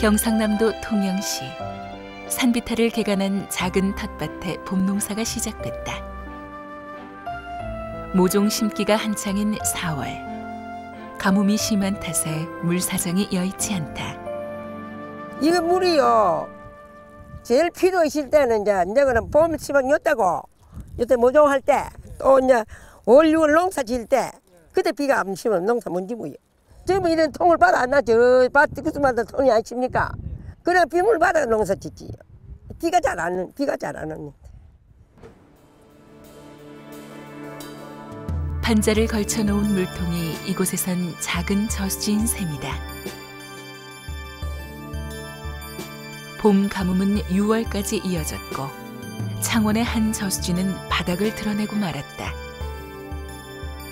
경상남도 통영시 산비탈을 개간한 작은 텃밭에 봄농사가 시작됐다. 모종 심기가 한창인 4월. 가뭄이 심한 탓에 물 사정이 여의치 않다. 이거 물이요. 제일 필요 있을 때는 이제 그는 봄 시방 였다고. 요때 모종할 때 또 이제 5월, 6월 농사 지을 때 그때 비가 안 치면 농사 못 지고요. 지금 이런 통을 받아 안 나죠. 밭 그수마다 통이 안 칩니까? 그래 빗물 받아 농사 짓지요. 비가 잘 안 오는데. 판자를 걸쳐놓은 물통이 이곳에선 작은 저수지인 셈이다. 봄 가뭄은 6월까지 이어졌고 창원의 한 저수지는 바닥을 드러내고 말았다.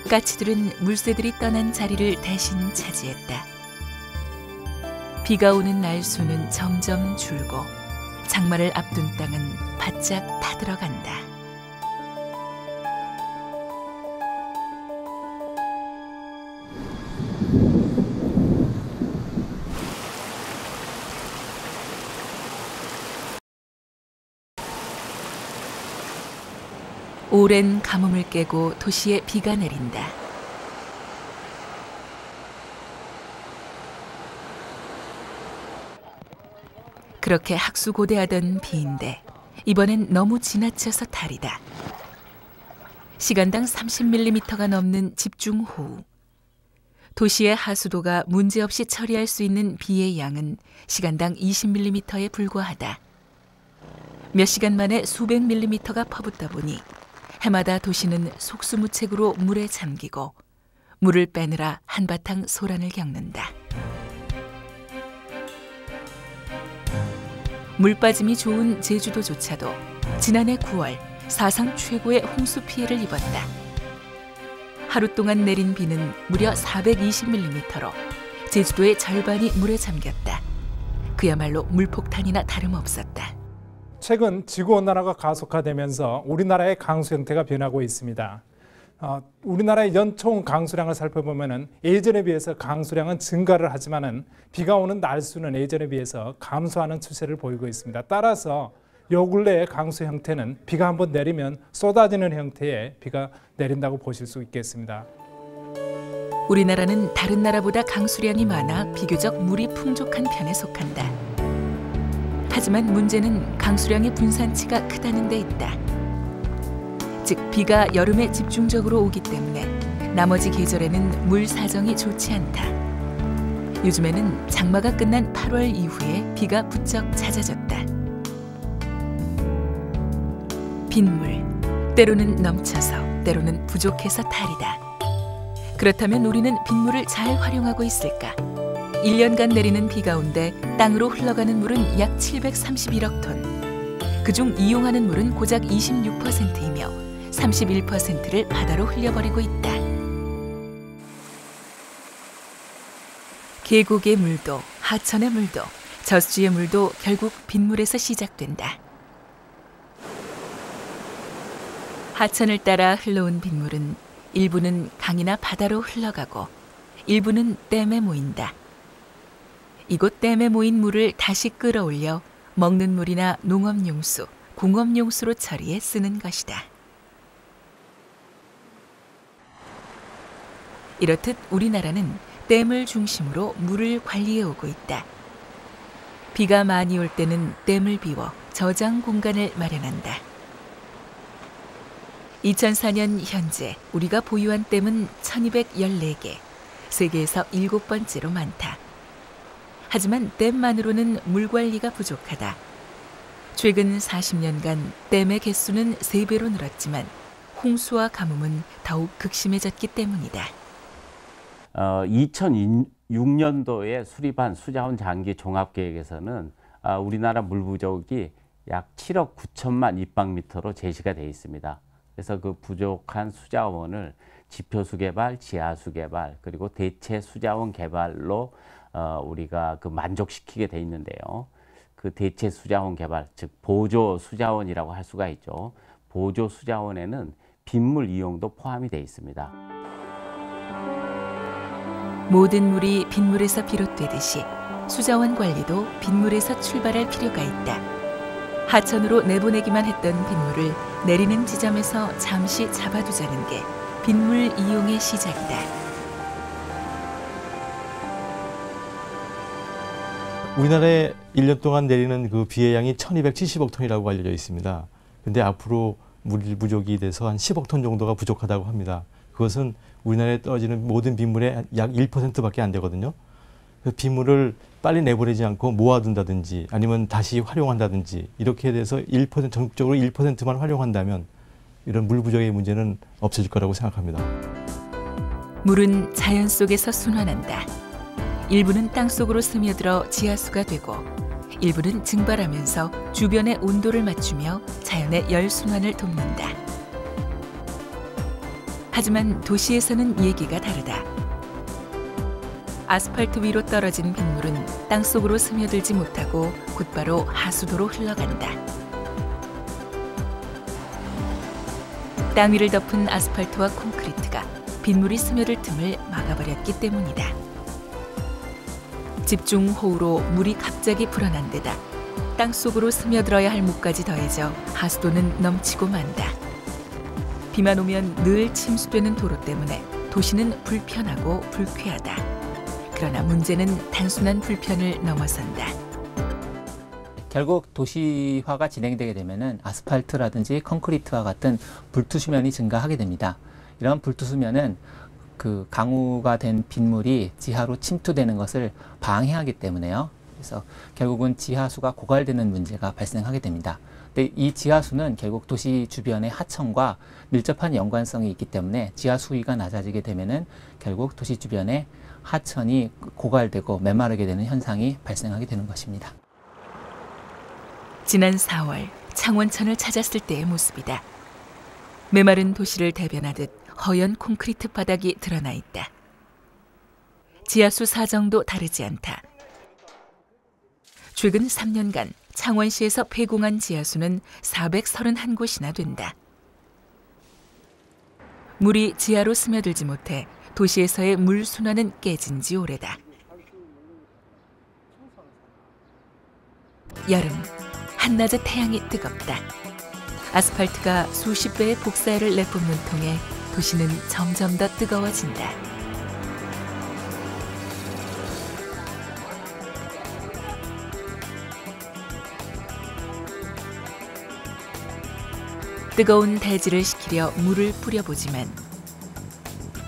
까치들은 물새들이 떠난 자리를 대신 차지했다. 비가 오는 날 수는 점점 줄고 장마를 앞둔 땅은 바짝 타들어간다. 오랜 가뭄을 깨고 도시에 비가 내린다. 그렇게 학수고대하던 비인데 이번엔 너무 지나쳐서 탈이다. 시간당 30mm가 넘는 집중호우. 도시의 하수도가 문제없이 처리할 수 있는 비의 양은 시간당 20mm에 불과하다. 몇 시간 만에 수백 밀리미터가 퍼붓다 보니 해마다 도시는 속수무책으로 물에 잠기고 물을 빼느라 한바탕 소란을 겪는다. 물 빠짐이 좋은 제주도조차도 지난해 9월 사상 최고의 홍수 피해를 입었다. 하루 동안 내린 비는 무려 420mm로 제주도의 절반이 물에 잠겼다. 그야말로 물폭탄이나 다름없었다. 최근 지구온난화가 가속화되면서 우리나라의 강수 형태가 변하고 있습니다. 우리나라의 연총 강수량을 살펴보면 예전에 비해서 강수량은 증가를 하지만 비가 오는 날수는 예전에 비해서 감소하는 추세를 보이고 있습니다. 따라서 요 근래의 강수 형태는 비가 한번 내리면 쏟아지는 형태의 비가 내린다고 보실 수 있겠습니다. 우리나라는 다른 나라보다 강수량이 많아 비교적 물이 풍족한 편에 속한다. 하지만 문제는 강수량의 분산치가 크다는 데 있다. 즉 비가 여름에 집중적으로 오기 때문에 나머지 계절에는 물 사정이 좋지 않다. 요즘에는 장마가 끝난 8월 이후에 비가 부쩍 잦아졌다. 빗물, 때로는 넘쳐서 때로는 부족해서 탈이다. 그렇다면 우리는 빗물을 잘 활용하고 있을까? 1년간 내리는 비 가운데 땅으로 흘러가는 물은 약 731억 톤. 그중 이용하는 물은 고작 26%이며 31%를 바다로 흘려버리고 있다. 계곡의 물도, 하천의 물도, 저수지의 물도 결국 빗물에서 시작된다. 하천을 따라 흘러온 빗물은 일부는 강이나 바다로 흘러가고 일부는 댐에 모인다. 이곳 댐에 모인 물을 다시 끌어올려 먹는 물이나 농업용수, 공업용수로 처리해 쓰는 것이다. 이렇듯 우리나라는 댐을 중심으로 물을 관리해 오고 있다. 비가 많이 올 때는 댐을 비워 저장 공간을 마련한다. 2004년 현재 우리가 보유한 댐은 1214개, 세계에서 7번째로 많다. 하지만 댐만으로는 물 관리가 부족하다. 최근 40년간 댐의 개수는 3배로 늘었지만 홍수와 가뭄은 더욱 극심해졌기 때문이다. 2006년도에 수립한 수자원 장기 종합계획에서는 우리나라 물 부족이 약 7억 9천만 입방미터로 제시가 되어 있습니다. 그래서 그 부족한 수자원을 지표수 개발, 지하수 개발, 그리고 대체 수자원 개발로 우리가 그 만족시키게 돼 있는데요. 그 대체 수자원 개발, 즉 보조 수자원이라고 할 수가 있죠. 보조 수자원에는 빗물 이용도 포함이 돼 있습니다. 모든 물이 빗물에서 비롯되듯이 수자원 관리도 빗물에서 출발할 필요가 있다. 하천으로 내보내기만 했던 빗물을 내리는 지점에서 잠시 잡아두자는 게 빗물 이용의 시작이다. 우리나라에 1년 동안 내리는 그 비의 양이 1270억 톤이라고 알려져 있습니다. 근데 앞으로 물 부족이 돼서 한 10억 톤 정도가 부족하다고 합니다. 그것은 우리나라에 떨어지는 모든 빗물의 약 1%밖에 안 되거든요. 그 빗물을 빨리 내보내지 않고 모아둔다든지 아니면 다시 활용한다든지 이렇게 돼서 1% 전국적으로 1%만 활용한다면 이런 물 부족의 문제는 없어질 거라고 생각합니다. 물은 자연 속에서 순환한다. 일부는 땅속으로 스며들어 지하수가 되고 일부는 증발하면서 주변의 온도를 맞추며 자연의 열순환을 돕는다. 하지만 도시에서는 얘기가 다르다. 아스팔트 위로 떨어진 빗물은 땅속으로 스며들지 못하고 곧바로 하수도로 흘러간다. 땅 위를 덮은 아스팔트와 콘크리트가 빗물이 스며들 틈을 막아버렸기 때문이다. 집중 호우로 물이 갑자기 불어난 데다 땅속으로 스며들어야 할 물까지 더해져 하수도는 넘치고 만다. 비만 오면 늘 침수되는 도로 때문에 도시는 불편하고 불쾌하다. 그러나 문제는 단순한 불편을 넘어선다. 결국 도시화가 진행되게 되면은 아스팔트라든지 콘크리트와 같은 불투수면이 증가하게 됩니다. 이런 불투수면은 그 강우가 된 빗물이 지하로 침투되는 것을 방해하기 때문에요. 그래서 결국은 지하수가 고갈되는 문제가 발생하게 됩니다. 근데 이 지하수는 결국 도시 주변의 하천과 밀접한 연관성이 있기 때문에 지하 수위가 낮아지게 되면은 결국 도시 주변의 하천이 고갈되고 메마르게 되는 현상이 발생하게 되는 것입니다. 지난 4월 창원천을 찾았을 때의 모습이다. 메마른 도시를 대변하듯 허연 콘크리트 바닥이 드러나 있다. 지하수 사정도 다르지 않다. 최근 3년간 창원시에서 폐공한 지하수는 431곳이나 된다. 물이 지하로 스며들지 못해 도시에서의 물 순환은 깨진 지 오래다. 여름, 한낮의 태양이 뜨겁다. 아스팔트가 수십 배의 복사열을 내뿜는 통에 도시는 점점 더 뜨거워진다. 뜨거운 대지를 식히려 물을 뿌려보지만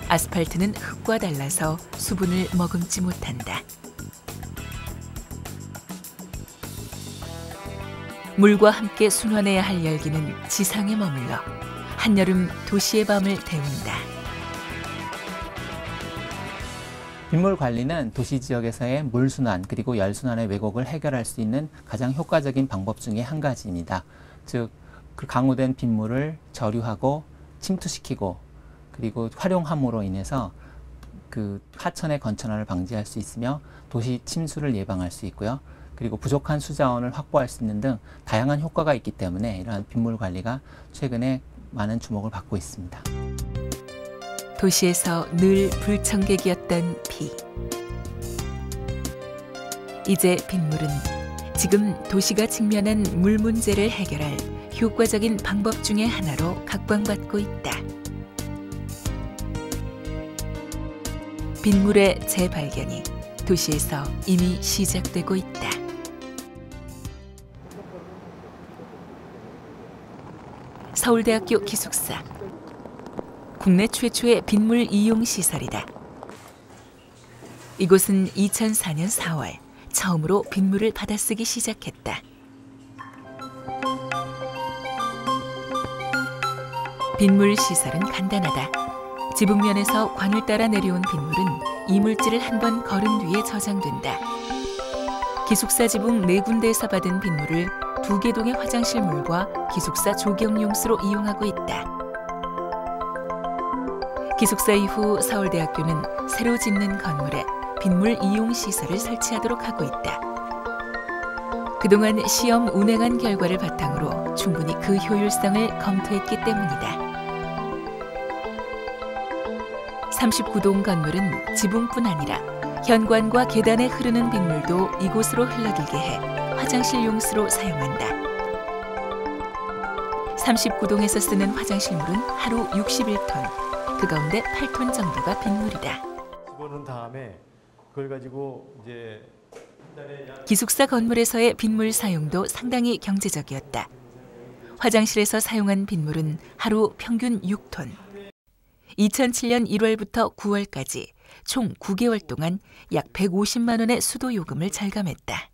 아스팔트는 흙과 달라서 수분을 머금지 못한다. 물과 함께 순환해야 할 열기는 지상에 머물러 한여름 도시의 밤을 데운다. 빗물 관리는 도시 지역에서의 물 순환 그리고 열 순환의 왜곡을 해결할 수 있는 가장 효과적인 방법 중에 한 가지입니다. 즉, 그 강우된 빗물을 저류하고 침투시키고 그리고 활용함으로 인해서 그 하천의 건천화를 방지할 수 있으며 도시 침수를 예방할 수 있고요. 그리고 부족한 수자원을 확보할 수 있는 등 다양한 효과가 있기 때문에 이러한 빗물 관리가 최근에 많은 주목을 받고 있습니다. 도시에서 늘 불청객이었던 비. 이제 빗물은 지금 도시가 직면한 물 문제를 해결할 효과적인 방법 중의 하나로 각광받고 있다. 빗물의 재발견이 도시에서 이미 시작되고 있다. 서울대학교 기숙사. 국내 최초의 빗물 이용 시설이다. 이곳은 2004년 4월 처음으로 빗물을 받아쓰기 시작했다. 빗물 시설은 간단하다. 지붕면에서 관을 따라 내려온 빗물은 이물질을 한 번 걸은 뒤에 저장된다. 기숙사 지붕 4군데에서 받은 빗물을 2개 동의 화장실 물과 기숙사 조경용수로 이용하고 있다. 기숙사 이후 서울대학교는 새로 짓는 건물에 빗물 이용 시설을 설치하도록 하고 있다. 그동안 시험 운행한 결과를 바탕으로 충분히 그 효율성을 검토했기 때문이다. 39동 건물은 지붕뿐 아니라 현관과 계단에 흐르는 빗물도 이곳으로 흘러들게 해 화장실 용수로 사용한다. 39동에서 쓰는 화장실 물은 하루 61톤, 그 가운데 8톤 정도가 빗물이다. 집어넣은 다음에 그걸 가지고 이제 기숙사 건물에서의 빗물 사용도 상당히 경제적이었다. 화장실에서 사용한 빗물은 하루 평균 6톤. 2007년 1월부터 9월까지 총 9개월 동안 약 150만 원의 수도 요금을 절감했다.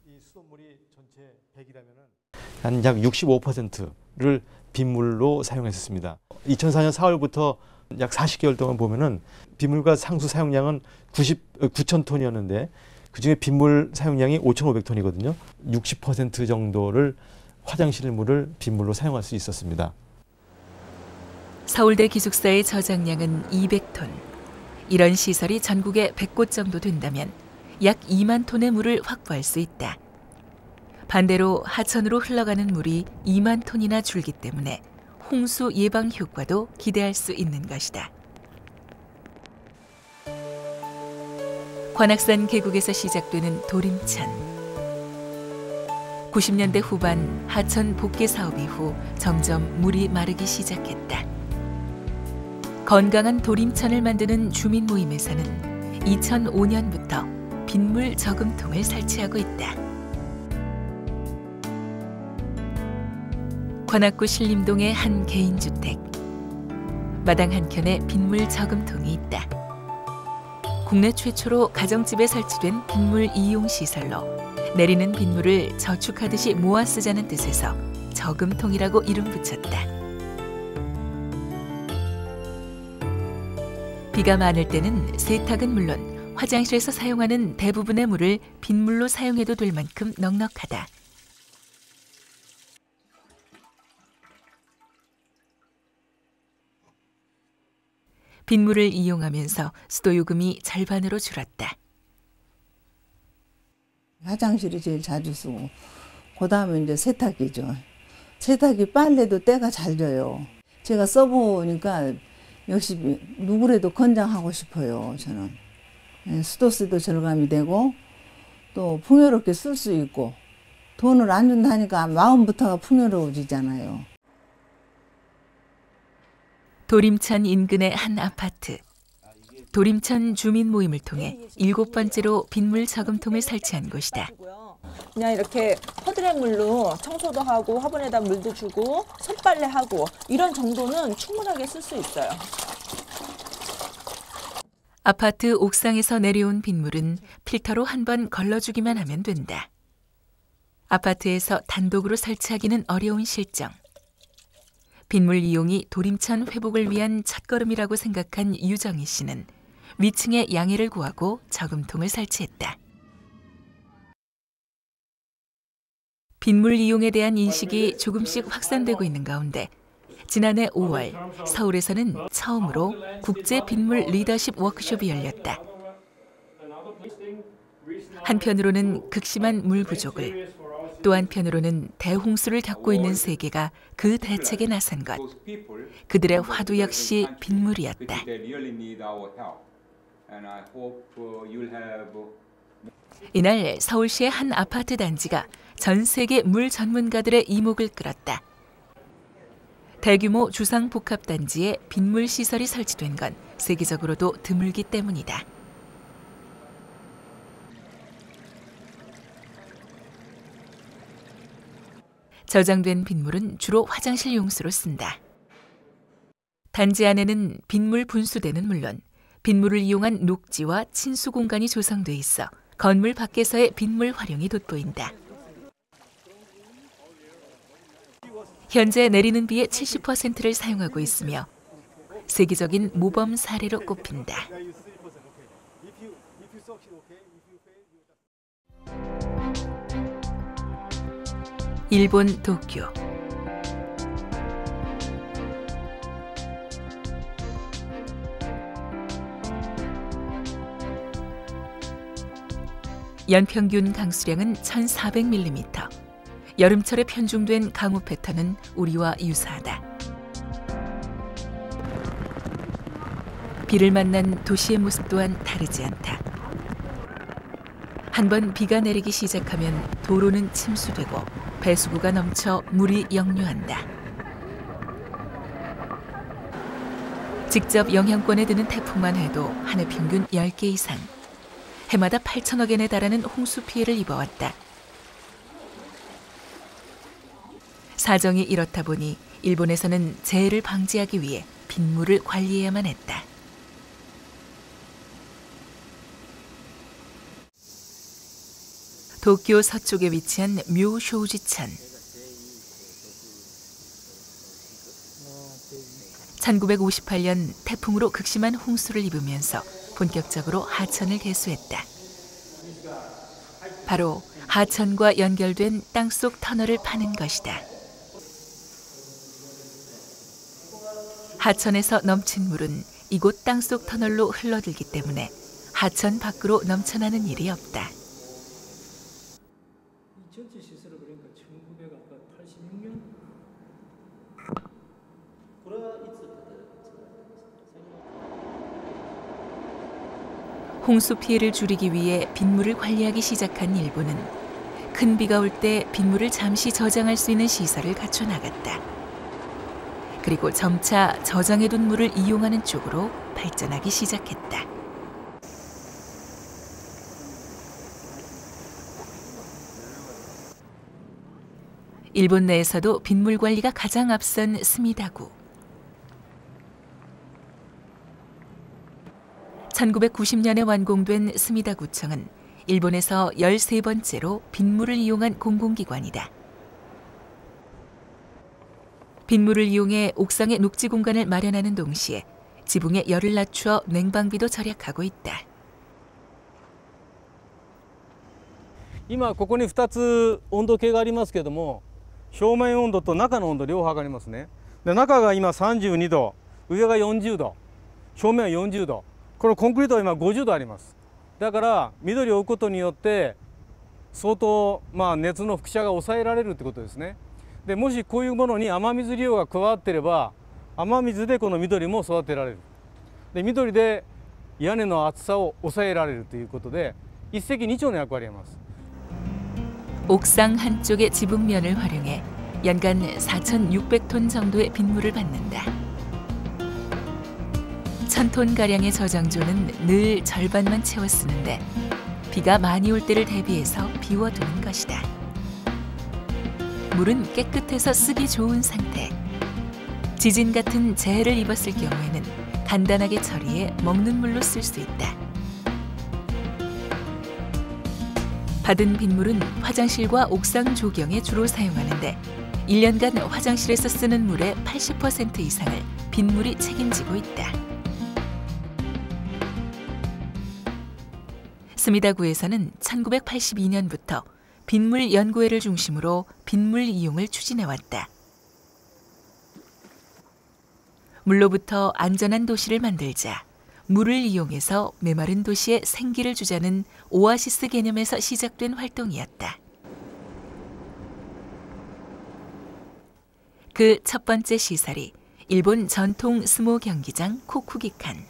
한 약 65%를 빗물로 사용했었습니다. 2004년 4월부터 약 40개월 동안 보면은 빗물과 상수 사용량은 9,000톤이었는데 그중에 빗물 사용량이 5,500톤이거든요. 60% 정도를 화장실 물을 빗물로 사용할 수 있었습니다. 서울대 기숙사의 저장량은 200톤. 이런 시설이 전국에 100곳 정도 된다면 약 2만 톤의 물을 확보할 수 있다. 반대로 하천으로 흘러가는 물이 2만 톤이나 줄기 때문에 홍수 예방 효과도 기대할 수 있는 것이다. 관악산 계곡에서 시작되는 도림천. 90년대 후반 하천 복개 사업 이후 점점 물이 마르기 시작했다. 건강한 도림천을 만드는 주민 모임에서는 2005년부터 빗물 저금통을 설치하고 있다. 관악구 신림동의 한 개인주택. 마당 한켠에 빗물 저금통이 있다. 국내 최초로 가정집에 설치된 빗물 이용 시설로 내리는 빗물을 저축하듯이 모아 쓰자는 뜻에서 저금통이라고 이름 붙였다. 비가 많을 때는 세탁은 물론 화장실에서 사용하는 대부분의 물을 빗물로 사용해도 될 만큼 넉넉하다. 빗물을 이용하면서 수도요금이 절반으로 줄었다. 화장실이 제일 자주 쓰고 그다음에 이제 세탁기죠. 세탁기 빨래도 때가 잘 져요. 제가 써보니까 역시 누구라도 권장하고 싶어요. 저는 수도세도 절감이 되고 또 풍요롭게 쓸 수 있고 돈을 안 준다니까 마음부터가 풍요로워지잖아요. 도림천 인근의 한 아파트. 도림천 주민 모임을 통해 7번째로 빗물 저금통을 설치한 곳이다. 그냥 이렇게 허드렛물로 청소도 하고 화분에다 물도 주고 손빨래하고 이런 정도는 충분하게 쓸 수 있어요. 아파트 옥상에서 내려온 빗물은 필터로 한 번 걸러주기만 하면 된다. 아파트에서 단독으로 설치하기는 어려운 실정. 빗물 이용이 도림천 회복을 위한 첫걸음이라고 생각한 유정희 씨는 위층에 양해를 구하고 저금통을 설치했다. 빗물 이용에 대한 인식이 조금씩 확산되고 있는 가운데 지난해 5월 서울에서는 처음으로 국제 빗물 리더십 워크숍이 열렸다. 한편으로는 극심한 물 부족을, 또 한편으로는 대홍수를 겪고 있는 세계가 그 대책에 나선 것. 그들의 화두 역시 빗물이었다. 이날 서울시의 한 아파트 단지가 전 세계 물 전문가들의 이목을 끌었다. 대규모 주상복합단지에 빗물 시설이 설치된 건 세계적으로도 드물기 때문이다. 저장된 빗물은 주로 화장실 용수로 쓴다. 단지 안에는 빗물 분수대는 물론 빗물을 이용한 녹지와 친수 공간이 조성돼 있어 건물 밖에서의 빗물 활용이 돋보인다. 현재 내리는 비의 70%를 사용하고 있으며 세계적인 모범 사례로 꼽힌다. 일본 도쿄. 연평균 강수량은 1,400mm. 여름철에 편중된 강우 패턴은 우리와 유사하다. 비를 만난 도시의 모습 또한 다르지 않다. 한번 비가 내리기 시작하면 도로는 침수되고 배수구가 넘쳐 물이 역류한다. 직접 영향권에 드는 태풍만 해도 한 해 평균 10개 이상, 해마다 8천억 엔에 달하는 홍수 피해를 입어왔다. 사정이 이렇다 보니 일본에서는 재해를 방지하기 위해 빗물을 관리해야만 했다. 도쿄 서쪽에 위치한 묘쇼지천. 1958년 태풍으로 극심한 홍수를 입으면서 본격적으로 하천을 개수했다. 바로 하천과 연결된 땅속 터널을 파는 것이다. 하천에서 넘친 물은 이곳 땅속 터널로 흘러들기 때문에 하천 밖으로 넘쳐나는 일이 없다. 전체 시설을 그러니까 1986년 홍수 피해를 줄이기 위해 빗물을 관리하기 시작한 일본은 큰 비가 올 때 빗물을 잠시 저장할 수 있는 시설을 갖춰 나갔다. 그리고 점차 저장해둔 물을 이용하는 쪽으로 발전하기 시작했다. 일본 내에서도 빗물 관리가 가장 앞선 스미다구. 1990년에 완공된 스미다구청은 일본에서 13번째로 빗물을 이용한 공공기관이다. 빗물을 이용해 옥상에 녹지 공간을 마련하는 동시에 지붕의 열을 낮추어 냉방비도 절약하고 있다. 今ここに2つ温度計がありますけども、表面温度と中の温度両方測りますね。で中が今32度、上が40度、表面は40度。このコンクリートは今50度あります。だから緑を置くことによって相当熱の輻射が抑えられるってことですね。でもしこういうものに雨水利用が加わっていれば、雨水でこの緑も育てられる。で緑で屋根の厚さを抑えられるということで、一石二鳥の役割を得ます。 옥상 한쪽의 지붕면을 활용해 연간 4,600톤 정도의 빗물을 받는다. 1,000톤가량의 저장조는 늘 절반만 채워 쓰는데 비가 많이 올 때를 대비해서 비워두는 것이다. 물은 깨끗해서 쓰기 좋은 상태. 지진 같은 재해를 입었을 경우에는 간단하게 처리해 먹는 물로 쓸 수 있다. 받은 빗물은 화장실과 옥상 조경에 주로 사용하는데 1년간 화장실에서 쓰는 물의 80% 이상을 빗물이 책임지고 있다. 스미다구에서는 1982년부터 빗물 연구회를 중심으로 빗물 이용을 추진해왔다. 물로부터 안전한 도시를 만들자, 물을 이용해서 메마른 도시에 생기를 주자는 오아시스 개념에서 시작된 활동이었다. 그 첫 번째 시설이 일본 전통 스모 경기장 코쿠기칸.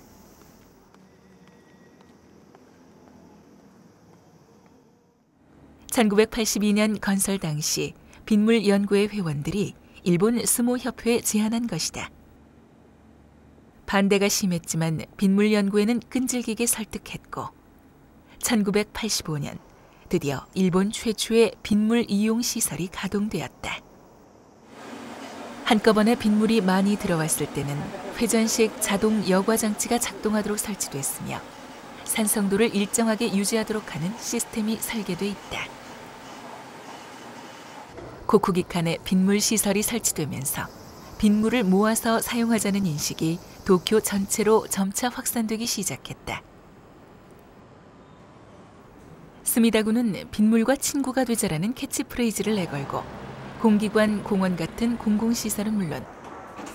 (1982년) 건설 당시 빗물 연구회 회원들이 일본 스모 협회에 제안한 것이다. 반대가 심했지만 빗물 연구회는 끈질기게 설득했고 1985년 드디어 일본 최초의 빗물 이용 시설이 가동되었다. 한꺼번에 빗물이 많이 들어왔을 때는 회전식 자동 여과 장치가 작동하도록 설치됐으며 산성도를 일정하게 유지하도록 하는 시스템이 설계돼 있다. 코쿠기칸에 빗물 시설이 설치되면서 빗물을 모아서 사용하자는 인식이 도쿄 전체로 점차 확산되기 시작했다. 스미다구는 빗물과 친구가 되자라는 캐치프레이즈를 내걸고 공기관, 공원 같은 공공시설은 물론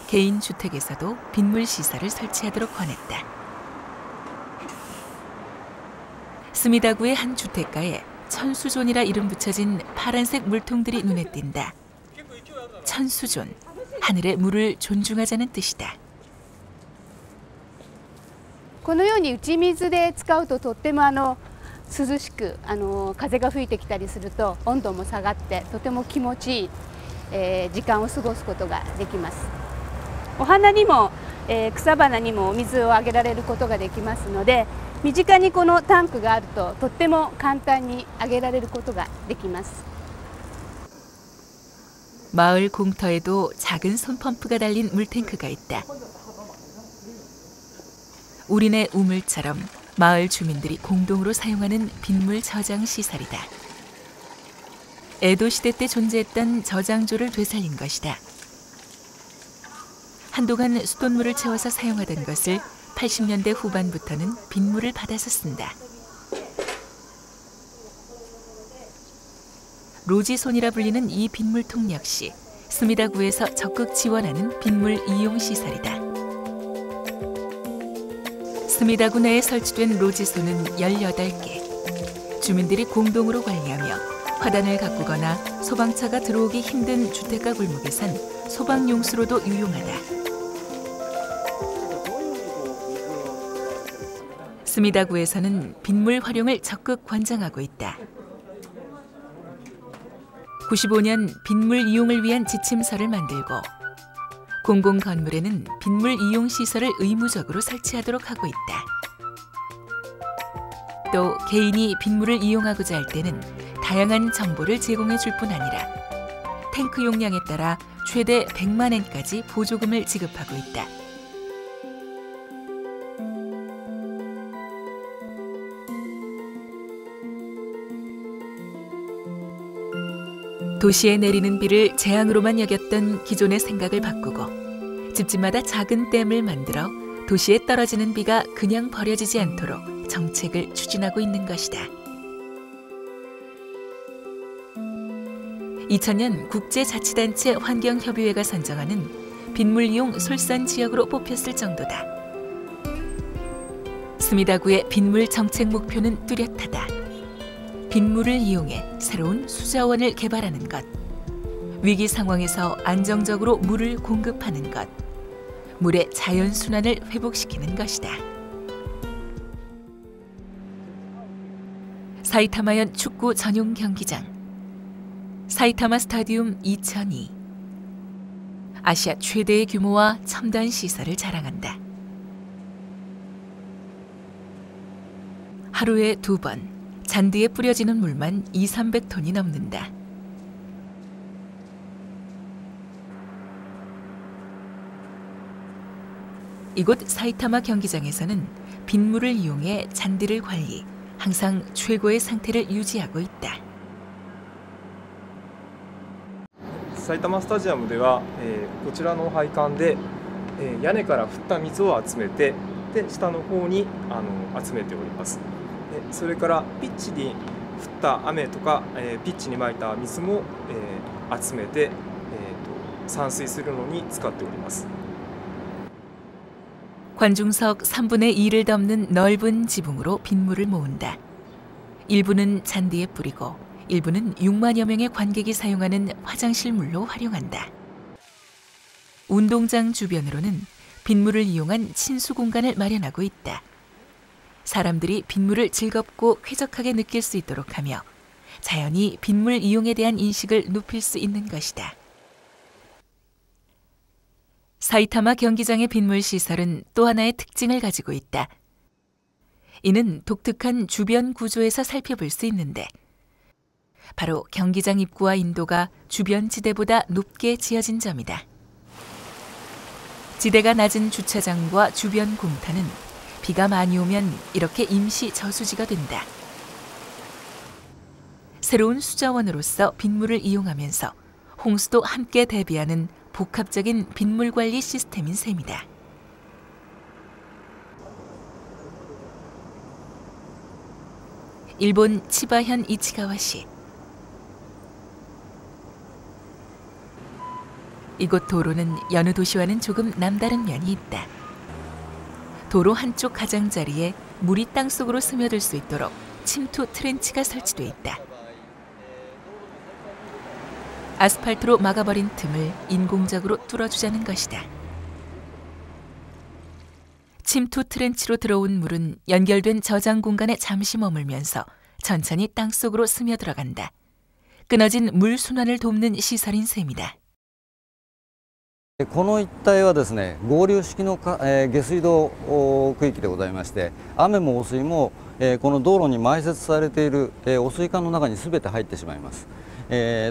개인 주택에서도 빗물 시설을 설치하도록 권했다. 스미다구의 한 주택가에 천수존이라 이름 붙여진 파란색 물통들이 눈에 띈다. 천수존, 하늘의 물을 존중하자는 뜻이다. このように打ち水で使うととっても涼しく風が吹いてきたりすると温度も下がってとても気持ちいい、時間を過ごすことができます。お花にも、草花にもお水をあげられることができますので、身近にこのタンクがあるととっても簡単にあげられることができます。 마을 공터에도 작은 손펌프가 달린 물탱크가 있다. 우리네 우물처럼 마을 주민들이 공동으로 사용하는 빗물 저장 시설이다. 에도 시대 때 존재했던 저장조를 되살린 것이다. 한동안 수돗물을 채워서 사용하던 것을 80년대 후반부터는 빗물을 받아서 쓴다. 로지손이라 불리는 이 빗물통 역시 스미다구에서 적극 지원하는 빗물 이용 시설이다. 스미다구 내에 설치된 로지손은 18개. 주민들이 공동으로 관리하며 화단을 가꾸거나 소방차가 들어오기 힘든 주택가 골목에선 소방용수로도 유용하다. 스미다구에서는 빗물 활용을 적극 권장하고 있다. 95년 빗물 이용을 위한 지침서를 만들고 공공건물에는 빗물 이용 시설을 의무적으로 설치하도록 하고 있다. 또 개인이 빗물을 이용하고자 할 때는 다양한 정보를 제공해 줄 뿐 아니라 탱크 용량에 따라 최대 100만 엔까지 보조금을 지급하고 있다. 도시에 내리는 비를 재앙으로만 여겼던 기존의 생각을 바꾸고 집집마다 작은 댐을 만들어 도시에 떨어지는 비가 그냥 버려지지 않도록 정책을 추진하고 있는 것이다. 2000년 국제자치단체 환경협의회가 선정하는 빗물 이용 솔선지역으로 뽑혔을 정도다. 스미다구의 빗물 정책 목표는 뚜렷하다. 빗물을 이용해 새로운 수자원을 개발하는 것, 위기 상황에서 안정적으로 물을 공급하는 것, 물의 자연순환을 회복시키는 것이다. 사이타마현 축구 전용 경기장, 사이타마 스타디움 2002. 아시아 최대의 규모와 첨단 시설을 자랑한다. 하루에 2번 잔디에 뿌려지는 물만 200~300톤이 넘는다. 이곳 사이타마 경기장에서는 빗물을 이용해 잔디를 관리, 항상 최고의 상태를 유지하고 있다. 埼玉スタジアムでは、こちらの配管で、屋根から降った水を集めて、で下の方に集めております。それからピッチに降った雨とか、ピッチにまいた水も、集めて、散水するのに使っております。 관중석 3분의 2를 덮는 넓은 지붕으로 빗물을 모은다. 일부는 잔디에 뿌리고 일부는 6만여 명의 관객이 사용하는 화장실 물로 활용한다. 운동장 주변으로는 빗물을 이용한 친수 공간을 마련하고 있다. 사람들이 빗물을 즐겁고 쾌적하게 느낄 수 있도록 하며 자연히 빗물 이용에 대한 인식을 높일 수 있는 것이다. 사이타마 경기장의 빗물 시설은 또 하나의 특징을 가지고 있다. 이는 독특한 주변 구조에서 살펴볼 수 있는데 바로 경기장 입구와 인도가 주변 지대보다 높게 지어진 점이다. 지대가 낮은 주차장과 주변 공터는 비가 많이 오면 이렇게 임시 저수지가 된다. 새로운 수자원으로서 빗물을 이용하면서 홍수도 함께 대비하는 복합적인 빗물 관리 시스템인 셈이다. 일본 치바현 이치가와시. 이곳 도로는 여느 도시와는 조금 남다른 면이 있다. 도로 한쪽 가장자리에 물이 땅속으로 스며들 수 있도록 침투 트렌치가 설치돼 있다. 아스팔트로 막아버린 틈을 인공적으로 뚫어주자는 것이다. 침투 트렌치로 들어온 물은 연결된 저장 공간에 잠시 머물면서 천천히 땅속으로 스며들어간다. 끊어진 물 순환을 돕는 시설인 셈이다. この一帯はですね、合流式の下水道区域でございまして、雨も汚水もこの道路に埋設されている汚水管の中に全て入ってしまいます。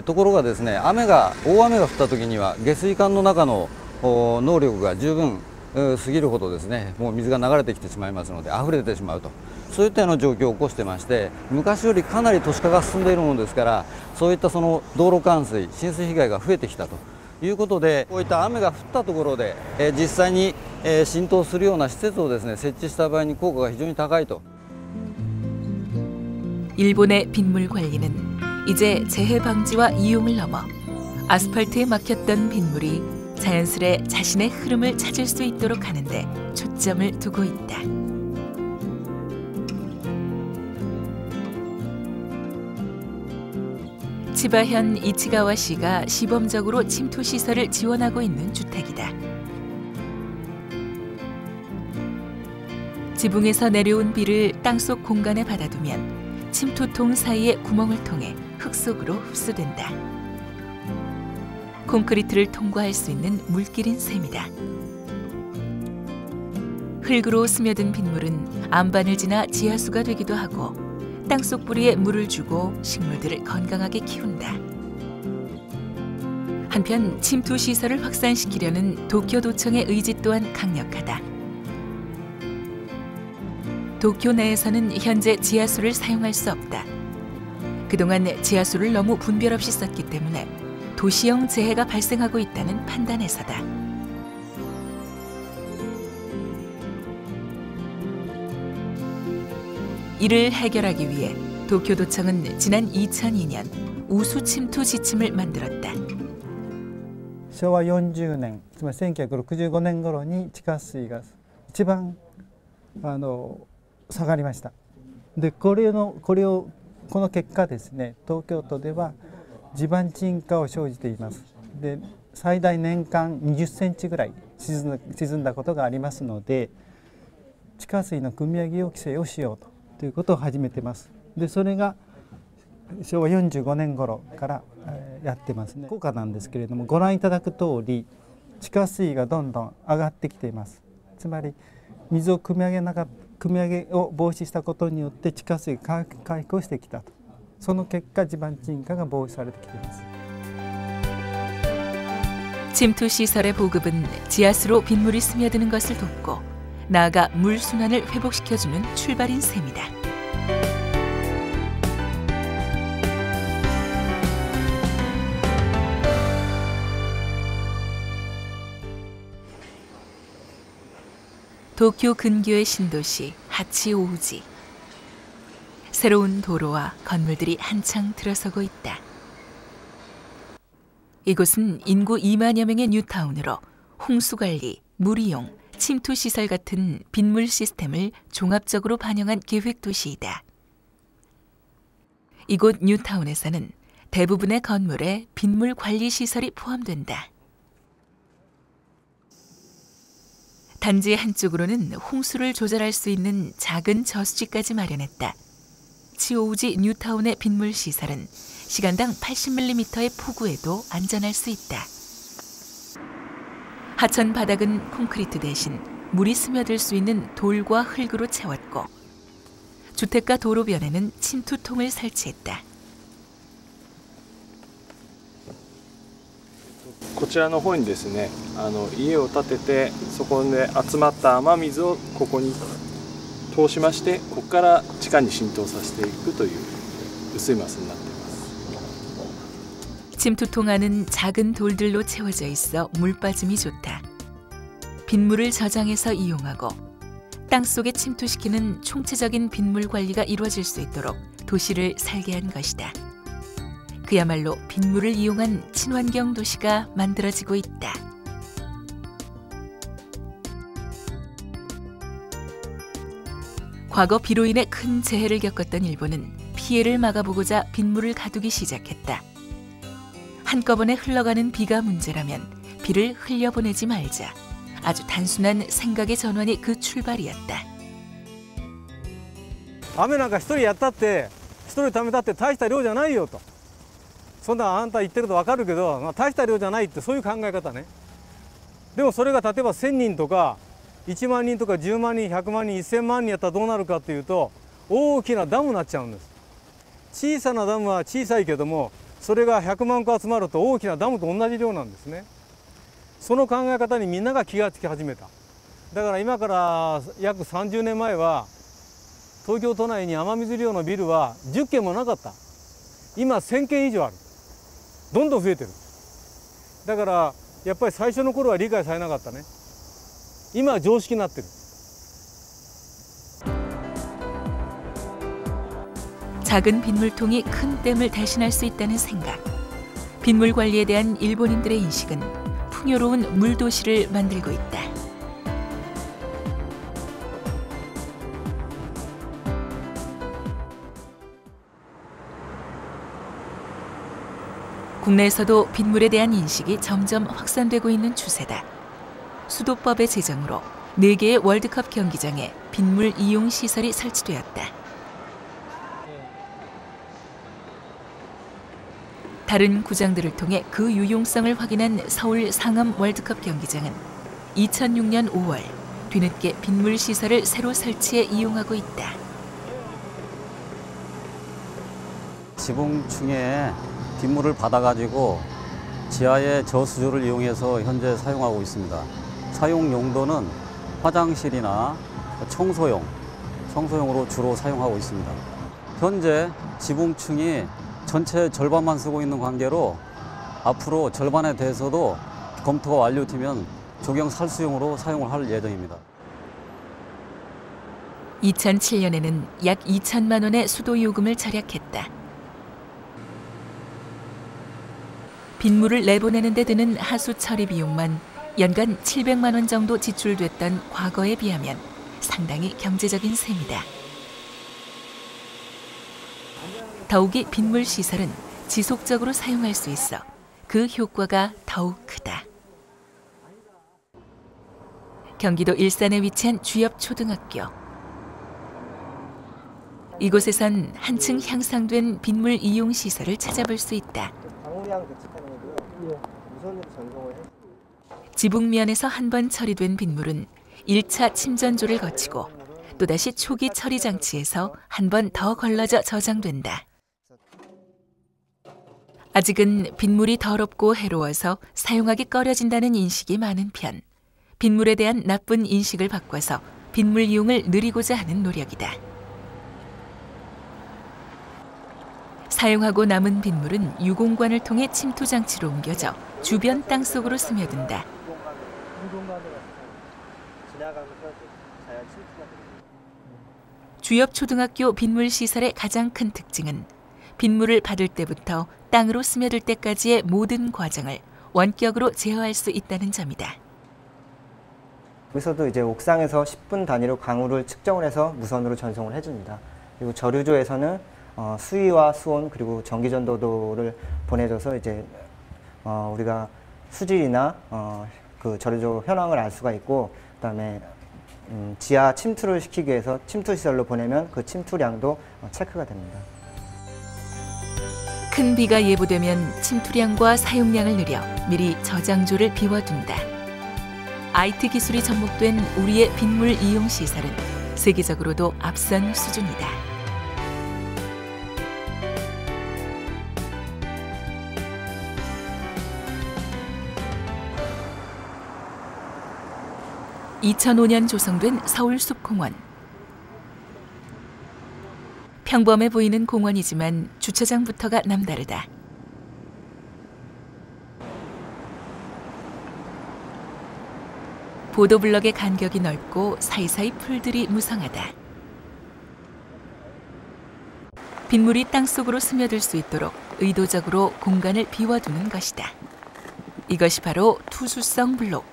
ところがですね、大雨が降った時には下水管の中の能力が十分過ぎるほどですね、もう水が流れてきてしまいますので溢れてしまうと、そういったような状況を起こしてまして、昔よりかなり都市化が進んでいるものですから、そういったその道路冠水、浸水被害が増えてきたということで、こういった雨が降ったところで実際に浸透するような施設をですね、設置した場合に効果が非常に高いと。 일본의 빗물 관리는 이제 재해 방지와 이용을 넘어 아스팔트에 막혔던 빗물이 자연스레 자신의 흐름을 찾을 수 있도록 하는 데 초점을 두고 있다. 치바현 이치가와시가 시범적으로 침투 시설을 지원하고 있는 주택이다. 지붕에서 내려온 비를 땅속 공간에 받아두면 침투통 사이의 구멍을 통해 흙 속으로 흡수된다. 콘크리트를 통과할 수 있는 물길인 셈이다. 흙으로 스며든 빗물은 안반을 지나 지하수가 되기도 하고 땅속 뿌리에 물을 주고 식물들을 건강하게 키운다. 한편 침투 시설을 확산시키려는 도쿄도청의 의지 또한 강력하다. 도쿄 내에서는 현재 지하수를 사용할 수 없다. 그동안 지하수를 너무 분별 없이 썼기 때문에 도시형 재해가 발생하고 있다는 판단에서다. 이를 해결하기 위해 도쿄도청은 지난 2002년 우수 침투 지침을 만들었다. 昭和40年、つまり1965年頃に地下水が一番下がりました。で、この結果ですね、東京都では地盤沈下を生じています。で、最大年間20センチぐらい沈んだことがありますので、地下水の汲み上げを規制をしようということを始めてます。で、それが昭和45年頃からやってますね。効果なんですけれども、ご覧いただく通り地下水がどんどん上がってきています。つまり水を汲み上げを防止したことによって地下水が回復をしてきたと。その結果地盤沈下が防止されてきています。 침투 시설의 보급은 지하수로 빗물이 스며드는 것을 돕고 나아가 물 순환을 회복시켜주는 출발인 셈이다. 도쿄 근교의 신도시 하치오우지. 새로운 도로와 건물들이 한창 들어서고 있다. 이곳은 인구 2만여 명의 뉴타운으로 홍수관리, 물이용, 침투시설 같은 빗물 시스템을 종합적으로 반영한 계획도시이다. 이곳 뉴타운에서는 대부분의 건물에 빗물 관리 시설이 포함된다. 단지 한쪽으로는 홍수를 조절할 수 있는 작은 저수지까지 마련했다. 치오우지 뉴타운의 빗물 시설은 시간당 80mm의 폭우에도 안전할 수 있다. 하천 바닥은 콘크리트 대신 물이 스며들 수 있는 돌과 흙으로 채웠고 주택가 도로변에는 침투통을 설치했다. こちらの方にですね、家を建ててそこで集まった雨水をここに通しまして、ここから地下に浸透させていくという薄いマスになっています。 침투통 안은 작은 돌들로 채워져 있어 물 빠짐이 좋다. 빗물을 저장해서 이용하고 땅속에 침투시키는 총체적인 빗물 관리가 이루어질 수 있도록 도시를 설계한 것이다. 그야말로 빗물을 이용한 친환경 도시가 만들어지고 있다. 과거 비로 인해 큰 재해를 겪었던 일본은 피해를 막아보고자 빗물을 가두기 시작했다. 한꺼번에 흘러가는 비가 문제라면 비를 흘려보내지 말자. 아주 단순한 생각의 전환이 그 출발이었다. 雨なんか一人やったって人貯めたって大した量じゃないよと。そんなあんた言ってること分かるけど、まあ、大した量じゃないってそういう考え方ね。でもそれが例えば1000人とか1万人とか10万人100万人1000万人やったらどうなるかというと大きなダムになっちゃうんです。小さなダムは小さいけどもそれが100万個集まると大きなダムと同じ量なんですね。その考え方にみんなが気がつき始めた。だから今から約30年前は東京都内に雨水量のビルは10軒もなかった。今1000軒以上ある。どんどん増えてる。だからやっぱり最初の頃は理解されなかったね。今は常識になってる. 작은 빗물통이 큰 댐을 대신할 수 있다는 생각. 빗물 관리에 대한 일본인들의 인식은 풍요로운 물도시를 만들고 있다. 국내에서도 빗물에 대한 인식이 점점 확산되고 있는 추세다. 수도법의 제정으로 4개의 월드컵 경기장에 빗물 이용 시설이 설치되었다. 다른 구장들을 통해 그 유용성을 확인한 서울 상암 월드컵 경기장은 2006년 5월 뒤늦게 빗물 시설을 새로 설치해 이용하고 있다. 지붕층에 빗물을 받아가지고 지하의 저수조를 이용해서 현재 사용하고 있습니다. 사용 용도는 화장실이나 청소용으로 주로 사용하고 있습니다. 현재 지붕층이 전체 절반만 쓰고 있는 관계로 앞으로 절반에 대해서도 검토가 완료되면 조경 살수용으로 사용을 할 예정입니다. 2007년에는 약 2천만 원의 수도 요금을 절약했다. 빗물을 내보내는 데 드는 하수 처리 비용만 연간 700만 원 정도 지출됐던 과거에 비하면 상당히 경제적인 셈이다. 더욱이 빗물 시설은 지속적으로 사용할 수 있어 그 효과가 더욱 크다. 경기도 일산에 위치한 주엽 초등학교. 이곳에선 한층 향상된 빗물 이용 시설을 찾아볼 수 있다. 지붕면에서 한 번 처리된 빗물은 1차 침전조를 거치고 또다시 초기 처리 장치에서 한 번 더 걸러져 저장된다. 아직은 빗물이 더럽고 해로워서 사용하기 꺼려진다는 인식이 많은 편. 빗물에 대한 나쁜 인식을 바꿔서 빗물 이용을 늘리고자 하는 노력이다. 사용하고 남은 빗물은 유공관을 통해 침투 장치로 옮겨져 주변 땅속으로 스며든다. 주엽 초등학교 빗물 시설의 가장 큰 특징은 빗물을 받을 때부터 땅으로 스며들 때까지의 모든 과정을 원격으로 제어할 수 있다는 점이다. 여기서도 이제 옥상에서 10분 단위로 강우를 측정을 해서 무선으로 전송을 해줍니다. 그리고 저류조에서는 수위와 수온 그리고 전기전도도를 보내줘서 이제 우리가 수질이나 그 저류조 현황을 알 수가 있고, 그다음에 지하 침투를 시키기 위해서 침투 시설로 보내면 그 침투량도 체크가 됩니다. 큰 비가 예보되면 침투량과 사용량을 늘려 미리 저장조를 비워둔다. IT 기술이 접목된 우리의 빗물 이용 시설은 세계적으로도 앞선 수준이다. (2005년) 조성된 서울숲공원. 평범해 보이는 공원이지만 주차장부터가 남다르다. 보도블럭의 간격이 넓고 사이사이 풀들이 무성하다. 빗물이 땅속으로 스며들 수 있도록 의도적으로 공간을 비워두는 것이다. 이것이 바로 투수성 블록.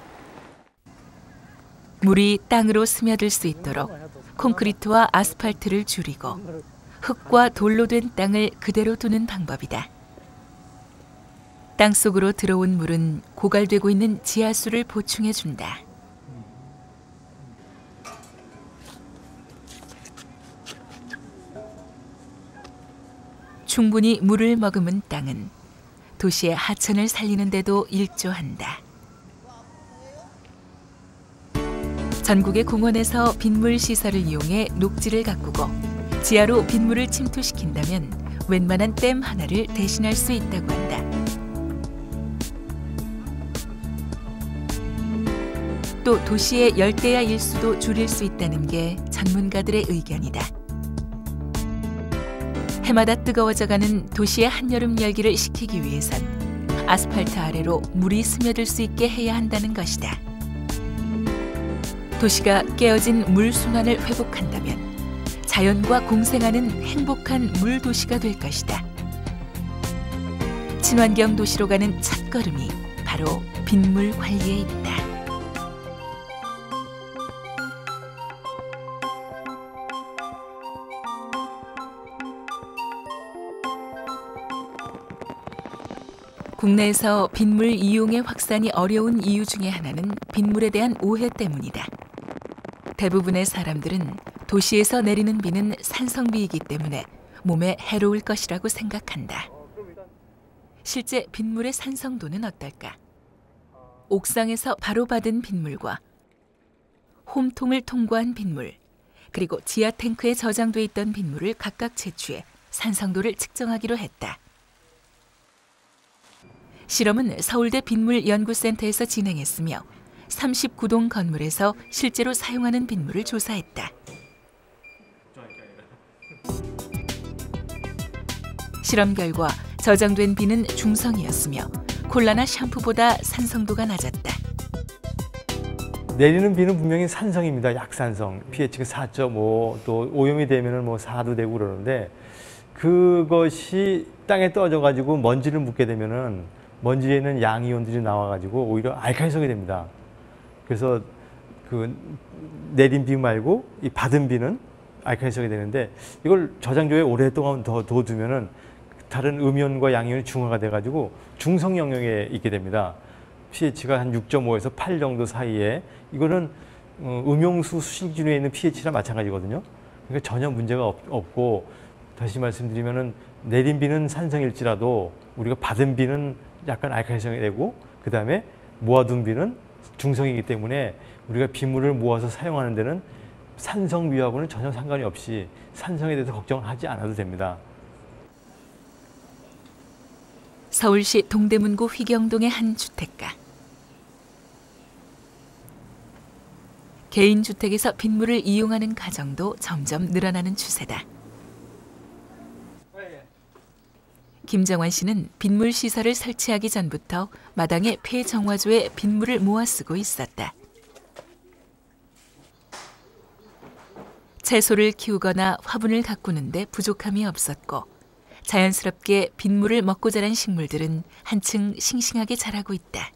물이 땅으로 스며들 수 있도록 콘크리트와 아스팔트를 줄이고 흙과 돌로 된 땅을 그대로 두는 방법이다. 땅속으로 들어온 물은 고갈되고 있는 지하수를 보충해준다. 충분히 물을 머금은 땅은 도시의 하천을 살리는 데도 일조한다. 전국의 공원에서 빗물 시설을 이용해 녹지를 가꾸고 지하로 빗물을 침투시킨다면 웬만한 댐 하나를 대신할 수 있다고 한다. 또 도시의 열대야 일수도 줄일 수 있다는 게 전문가들의 의견이다. 해마다 뜨거워져가는 도시의 한여름 열기를 식히기 위해선 아스팔트 아래로 물이 스며들 수 있게 해야 한다는 것이다. 도시가 깨어진 물 순환을 회복한다면 자연과 공생하는 행복한 물 도시가 될 것이다. 친환경 도시로 가는 첫걸음이 바로 빗물 관리에 있다. 국내에서 빗물 이용의 확산이 어려운 이유 중에 하나는 빗물에 대한 오해 때문이다. 대부분의 사람들은 도시에서 내리는 비는 산성비이기 때문에 몸에 해로울 것이라고 생각한다. 실제 빗물의 산성도는 어떨까? 옥상에서 바로 받은 빗물과 홈통을 통과한 빗물, 그리고 지하 탱크에 저장돼 있던 빗물을 각각 채취해 산성도를 측정하기로 했다. 실험은 서울대 빗물연구센터에서 진행했으며 39동 건물에서 실제로 사용하는 빗물을 조사했다. 실험 결과 저장된 비는 중성이었으며 콜라나 샴푸보다 산성도가 낮았다. 내리는 비는 분명히 산성입니다. 약산성. pH가 4.5, 또 오염이 되면은 뭐 4도 되고 그러는데 그것이 땅에 떨어져 가지고 먼지를 묻게 되면은 먼지에 있는 양이온들이 나와 가지고 오히려 알칼리성이 됩니다. 그래서 그 내린 비 말고 이 받은 비는 알칼리성이 되는데 이걸 저장조에 오랫동안 더 둬두면은 다른 음이온과 양이온이 중화가 돼 가지고 중성 영역에 있게 됩니다. pH가 한 6.5에서 8 정도 사이에 이거는 음용수 수식균에 있는 pH랑 마찬가지거든요. 그러니까 전혀 문제가 없고 다시 말씀드리면은 내린 비는 산성일지라도 우리가 받은 비는 약간 알칼리성이 되고 그 다음에 모아둔 비는 중성이기 때문에 우리가 빗물을 모아서 사용하는 데는 산성비하고는 전혀 상관이 없이 산성에 대해서 걱정하지 않아도 됩니다. 서울시 동대문구 휘경동의 한 주택가. 개인 주택에서 빗물을 이용하는 가정도 점점 늘어나는 추세다. 김정환 씨는 빗물 시설을 설치하기 전부터 마당에 폐정화조에 빗물을 모아 쓰고 있었다. 채소를 키우거나 화분을 가꾸는데 부족함이 없었고 자연스럽게 빗물을 먹고 자란 식물들은 한층 싱싱하게 자라고 있다.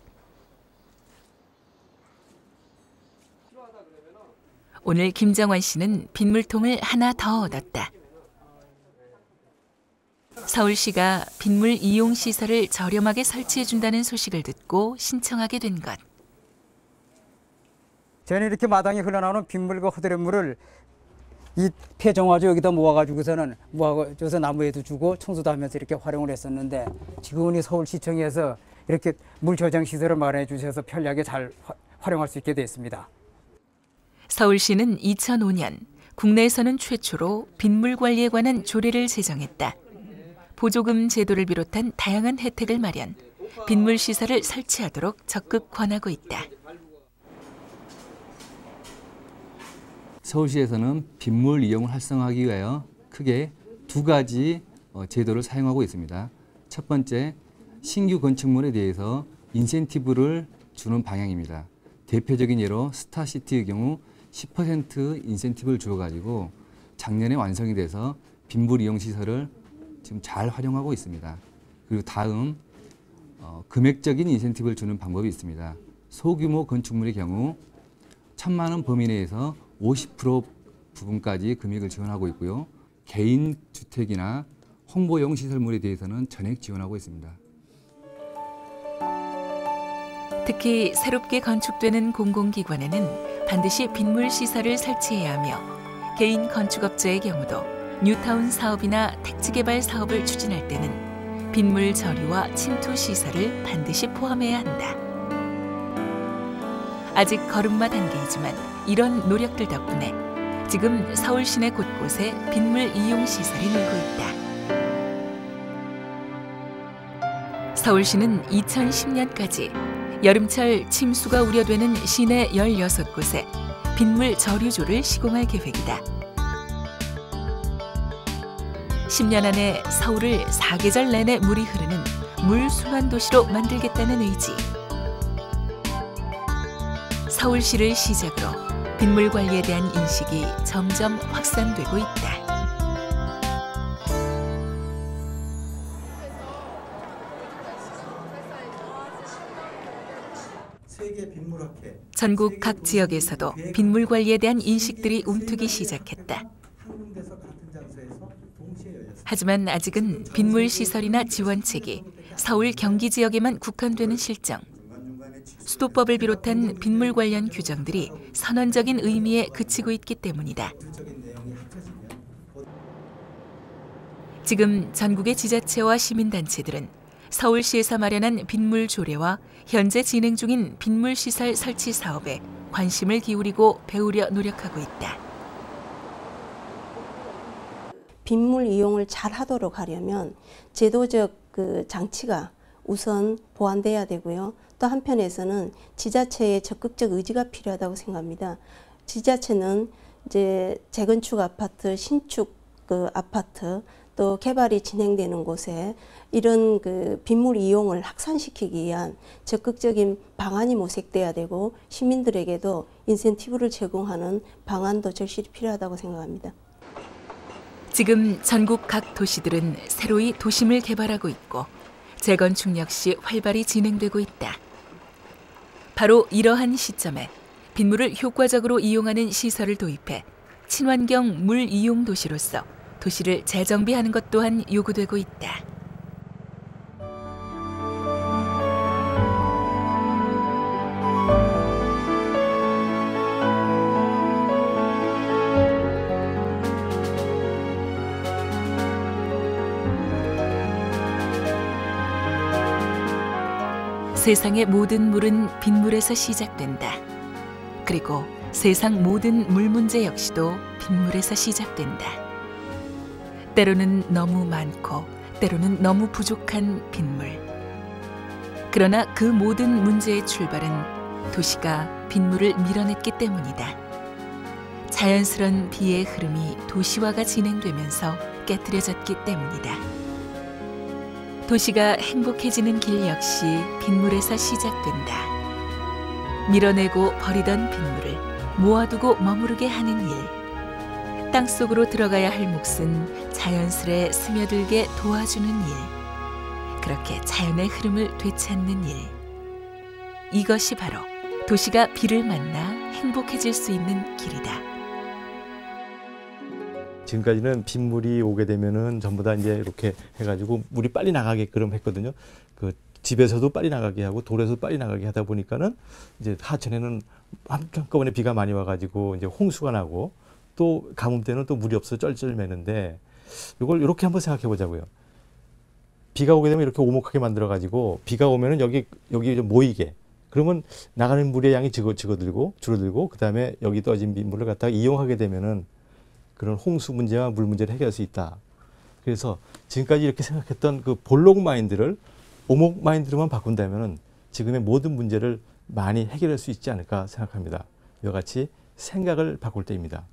오늘 김정환 씨는 빗물통을 하나 더 얻었다. 서울시가 빗물 이용 시설을 저렴하게 설치해준다는 소식을 듣고 신청하게 된 것. 저는 이렇게 마당에 흘러나오는 빗물과 허드렛물을 이 폐정화조 여기다 모아가지고서는 모아줘서 나무에도 주고 청소도 하면서 이렇게 활용을 했었는데 지금은 서울시청에서 이렇게 물 저장 시설을 마련해 주셔서 편리하게 잘 활용할 수 있게 됐습니다. 서울시는 2005년 국내에서는 최초로 빗물 관리에 관한 조례를 제정했다. 보조금 제도를 비롯한 다양한 혜택을 마련, 빗물 시설을 설치하도록 적극 권하고 있다. 서울시에서는 빗물 이용을 활성화하기 위하여 크게 두 가지 제도를 사용하고 있습니다. 첫 번째, 신규 건축물에 대해서 인센티브를 주는 방향입니다. 대표적인 예로 스타시티의 경우 10% 인센티브를 주어가지고 작년에 완성이 돼서 빗물 이용 시설을 지금 잘 활용하고 있습니다. 그리고 다음 금액적인 인센티브를 주는 방법이 있습니다. 소규모 건축물의 경우 1,000만 원 범위 내에서 50% 부분까지 금액을 지원하고 있고요. 개인 주택이나 홍보용 시설물에 대해서는 전액 지원하고 있습니다. 특히 새롭게 건축되는 공공기관에는 반드시 빗물 시설을 설치해야 하며 개인 건축업자의 경우도 뉴타운 사업이나 택지 개발 사업을 추진할 때는 빗물 저류와 침투 시설을 반드시 포함해야 한다. 아직 걸음마 단계이지만 이런 노력들 덕분에 지금 서울 시내 곳곳에 빗물 이용 시설이 늘고 있다. 서울시는 2010년까지 여름철 침수가 우려되는 시내 16곳에 빗물 저류조를 시공할 계획이다. 10년 안에 서울을 4계절 내내 물이 흐르는 물 순환 도시로 만들겠다는 의지. 서울시를 시작으로 빗물 관리에 대한 인식이 점점 확산되고 있다. 전국 각 지역에서도 빗물 관리에 대한 인식들이 움트기 시작했다. 하지만 아직은 빗물 시설이나 지원책이 서울 경기 지역에만 국한되는 실정. 수도법을 비롯한 빗물 관련 규정들이 선언적인 의미에 그치고 있기 때문이다. 지금 전국의 지자체와 시민단체들은 서울시에서 마련한 빗물 조례와 현재 진행 중인 빗물 시설 설치 사업에 관심을 기울이고 배우려 노력하고 있다. 빗물 이용을 잘 하도록 하려면 제도적 장치가 우선 보완돼야 되고요. 또 한편에서는 지자체의 적극적 의지가 필요하다고 생각합니다. 지자체는 이제 재건축 아파트, 신축 아파트, 또 개발이 진행되는 곳에 이런 빗물 이용을 확산시키기 위한 적극적인 방안이 모색돼야 되고 시민들에게도 인센티브를 제공하는 방안도 절실히 필요하다고 생각합니다. 지금 전국 각 도시들은 새로이 도심을 개발하고 있고 재건축 역시 활발히 진행되고 있다. 바로 이러한 시점에 빗물을 효과적으로 이용하는 시설을 도입해 친환경 물 이용 도시로서 도시를 재정비하는 것 또한 요구되고 있다. 세상의 모든 물은 빗물에서 시작된다. 그리고 세상 모든 물 문제 역시도 빗물에서 시작된다. 때로는 너무 많고 때로는 너무 부족한 빗물. 그러나 그 모든 문제의 출발은 도시가 빗물을 밀어냈기 때문이다. 자연스런 비의 흐름이 도시화가 진행되면서 깨트려졌기 때문이다. 도시가 행복해지는 길 역시 빗물에서 시작된다. 밀어내고 버리던 빗물을 모아두고 머무르게 하는 일. 땅속으로 들어가야 할 몫은 자연스레 스며들게 도와주는 일. 그렇게 자연의 흐름을 되찾는 일. 이것이 바로 도시가 비를 만나 행복해질 수 있는 길이다. 지금까지는 빗물이 오게 되면은 전부 다 이제 이렇게 해가지고 물이 빨리 나가게끔 했거든요. 그 집에서도 빨리 나가게 하고 돌에서도 빨리 나가게 하다 보니까는 이제 하천에는 한꺼번에 비가 많이 와가지고 이제 홍수가 나고 또 가뭄 때는 또 물이 없어 쩔쩔매는데 이걸 이렇게 한번 생각해 보자고요. 비가 오게 되면 이렇게 오목하게 만들어 가지고 비가 오면은 여기 좀 모이게. 그러면 나가는 물의 양이 줄어들고 그다음에 여기 떠진 빗물을 갖다가 이용하게 되면은 그런 홍수 문제와 물 문제를 해결할 수 있다. 그래서 지금까지 이렇게 생각했던 그 볼록 마인드를 오목 마인드로만 바꾼다면은 지금의 모든 문제를 많이 해결할 수 있지 않을까 생각합니다. 이와 같이 생각을 바꿀 때입니다.